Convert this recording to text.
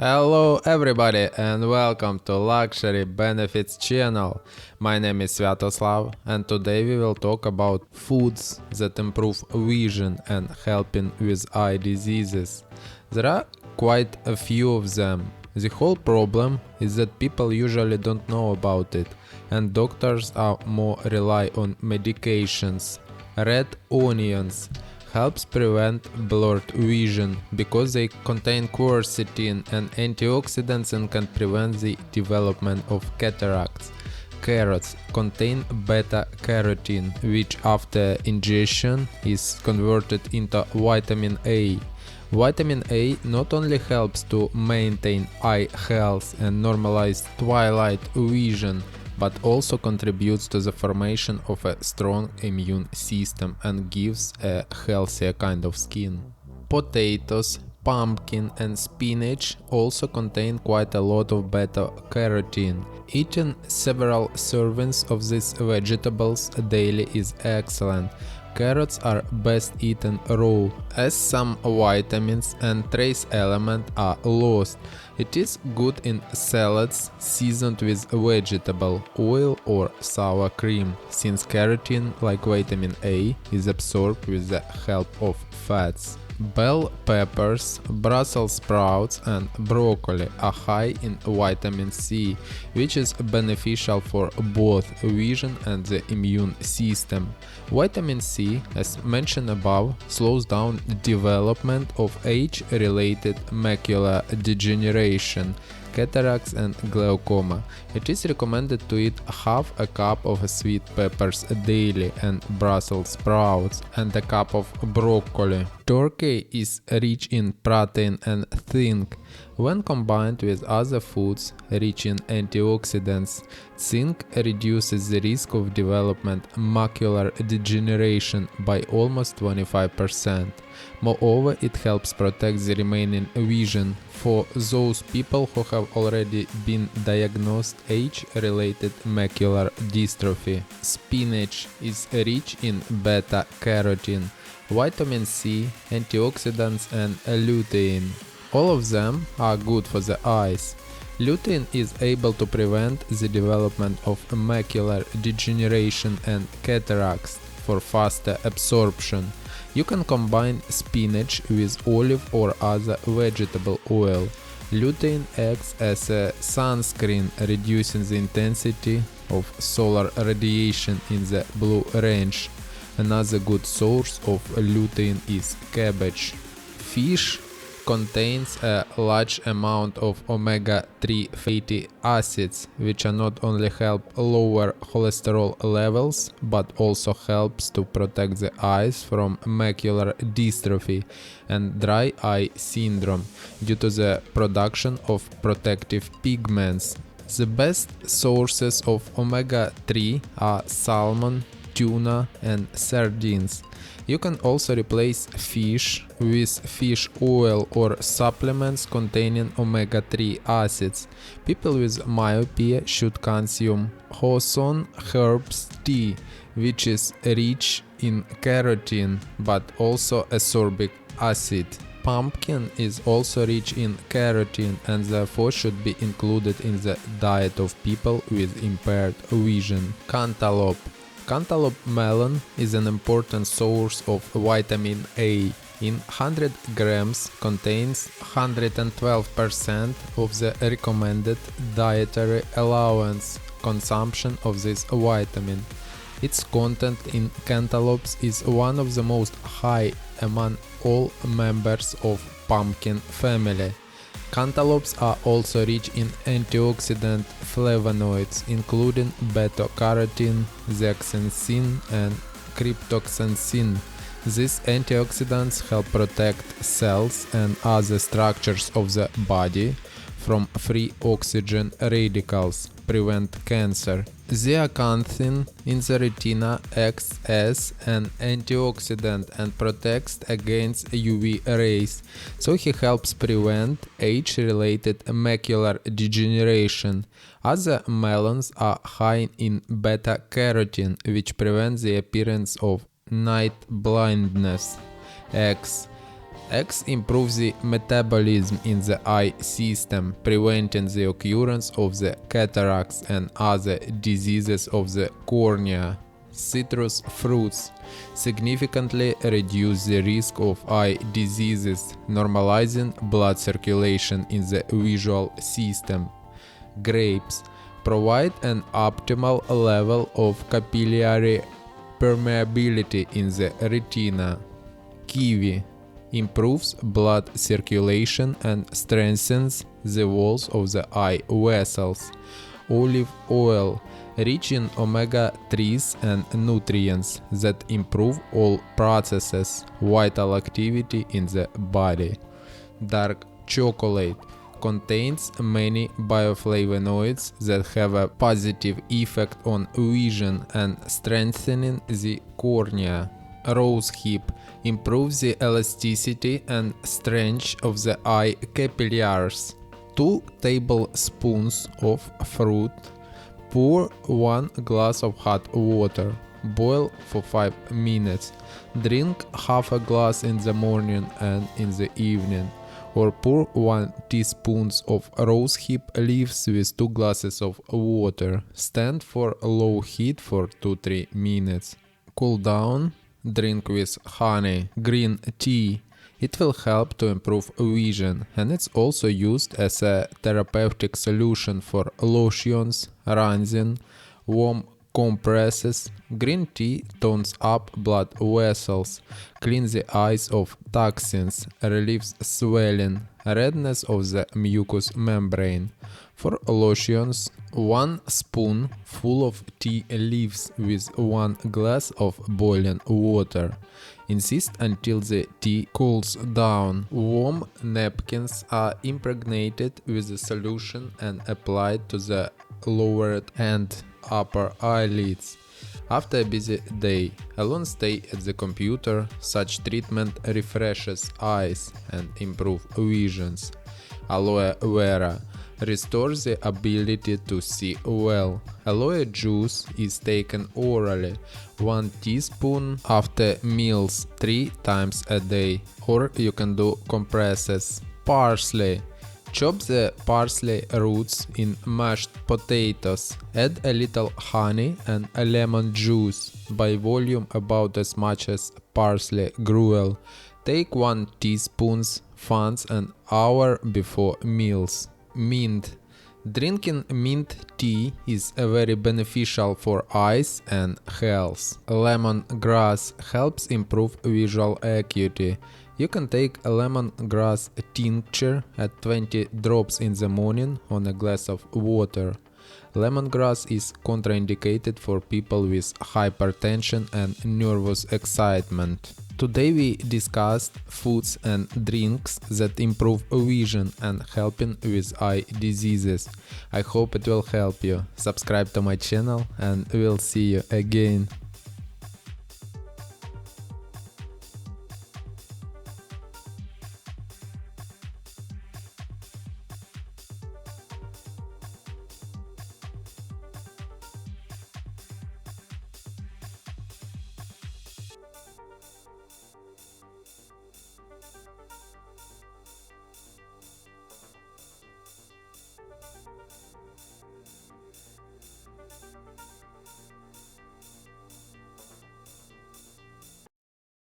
Hello everybody and welcome to Luxury Benefits channel. My name is Sviatoslav and today we will talk about foods that improve vision and helping with eye diseases. There are quite a few of them. The whole problem is that people usually don't know about it and doctors are more rely on medications. Red onions helps prevent blurred vision because they contain quercetin and antioxidants and can prevent the development of cataracts. Carrots contain beta-carotene, which after ingestion is converted into vitamin A. Vitamin A not only helps to maintain eye health and normalize twilight vision, but also contributes to the formation of a strong immune system and gives a healthier kind of skin. Potatoes, pumpkin and spinach also contain quite a lot of beta-carotene. Eating several servings of these vegetables daily is excellent. Carrots are best eaten raw, as some vitamins and trace elements are lost. It is good in salads seasoned with vegetable oil or sour cream, since carotene, like vitamin A, is absorbed with the help of fats. Bell peppers, Brussels sprouts and broccoli are high in vitamin C, which is beneficial for both vision and the immune system. Vitamin C, as mentioned above, slows down development of age-related macular degeneration, cataracts and glaucoma. It is recommended to eat half a cup of sweet peppers daily and Brussels sprouts and a cup of broccoli. Turkey is rich in protein and zinc. When combined with other foods rich in antioxidants, zinc reduces the risk of development macular degeneration by almost 25%. Moreover, it helps protect the remaining vision for those people who have already been diagnosed age-related macular dystrophy. Spinach is rich in beta-carotene, vitamin C, antioxidants and lutein. All of them are good for the eyes. Lutein is able to prevent the development of macular degeneration and cataracts for faster absorption. You can combine spinach with olive or other vegetable oil. Lutein acts as a sunscreen, reducing the intensity of solar radiation in the blue range. Another good source of lutein is cabbage. Fish contains a large amount of omega-3 fatty acids, which not only help lower cholesterol levels, but also helps to protect the eyes from macular dystrophy and dry eye syndrome due to the production of protective pigments. The best sources of omega-3 are salmon, tuna and sardines. You can also replace fish with fish oil or supplements containing omega-3 acids. People with myopia should consume Hawthorn herbs tea, which is rich in carotene but also ascorbic acid. Pumpkin is also rich in carotene and therefore should be included in the diet of people with impaired vision. Cantaloupe melon is an important source of vitamin A. In 100 grams contains 112% of the recommended dietary allowance consumption of this vitamin. Its content in cantaloupes is one of the most high among all members of pumpkin family. Cantaloupes are also rich in antioxidant flavonoids, including beta-carotene, zeaxanthin, and cryptoxanthin. These antioxidants help protect cells and other structures of the body from free oxygen radicals, prevent cancer. Zeaxanthin in the retina acts as an antioxidant and protects against UV rays, so he helps prevent age-related macular degeneration. Other melons are high in beta-carotene, which prevents the appearance of night blindness. Eggs Eggs improve the metabolism in the eye system, preventing the occurrence of the cataracts and other diseases of the cornea. Citrus fruits significantly reduce the risk of eye diseases, normalizing blood circulation in the visual system. Grapes provide an optimal level of capillary permeability in the retina. Kiwi improves blood circulation and strengthens the walls of the eye vessels. Olive oil, rich in omega 3s and nutrients that improve all processes, vital activity in the body. Dark chocolate contains many bioflavonoids that have a positive effect on vision and strengthening the cornea. Rosehip improves the elasticity and strength of the eye capillaries. 2 tablespoons of fruit. Pour 1 glass of hot water. Boil for 5 minutes. Drink half a glass in the morning and in the evening. Or pour 1 teaspoon of rosehip leaves with 2 glasses of water. Stand for low heat for 2-3 minutes. Cool down. Drink with honey, green tea. It will help to improve vision, and it's also used as a therapeutic solution for lotions, rinsing, warm compresses. Green tea tones up blood vessels, cleans the eyes of toxins, relieves swelling, redness of the mucous membrane. For lotions, 1 spoon full of tea leaves with 1 glass of boiling water. Insist until the tea cools down. Warm napkins are impregnated with the solution and applied to the lower and upper eyelids. After a busy day, a long stay at the computer, such treatment refreshes eyes and improves visions. Aloe vera restores the ability to see well. Aloe juice is taken orally, 1 teaspoon after meals 3 times a day, or you can do compresses. Parsley. Chop the parsley roots in mashed potatoes. Add a little honey and a lemon juice, by volume about as much as parsley gruel. Take 1 teaspoon once an hour before meals. Mint. Drinking mint tea is very beneficial for eyes and health. Lemongrass helps improve visual acuity. You can take a lemongrass tincture at 20 drops in the morning on a glass of water. Lemongrass is contraindicated for people with hypertension and nervous excitement. Today we discussed foods and drinks that improve vision and helping with eye diseases. I hope it will help you. Subscribe to my channel and we'll see you again.